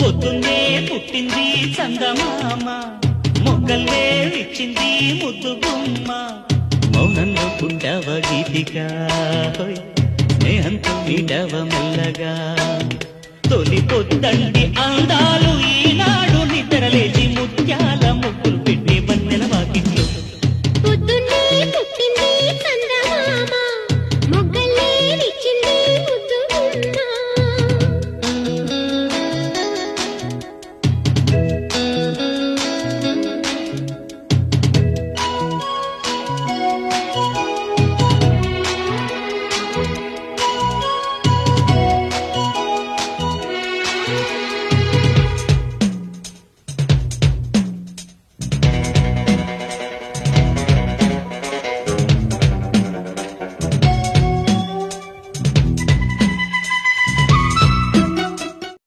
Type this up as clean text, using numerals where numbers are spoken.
పొద్దున్నే పుట్టింది చందమామ, మొగ్గల్లే ఇచ్చింది ముద్దు గుమ్మ. మౌనంలో పుట్టావ గీతిగా, స్నేహంతో మీటవ మెల్లగా. తొలి పొద్దంటి అందాలు ఈనాడు నిద్రలేచి ముత్యాల ముగ్గులు పెట్టి వన్నెల వాకిట్లు. పొద్దున్నే పుట్టింది చందమామ, మొగ్గల్లే ఇచ్చింది ముద్దు గుమ్మ.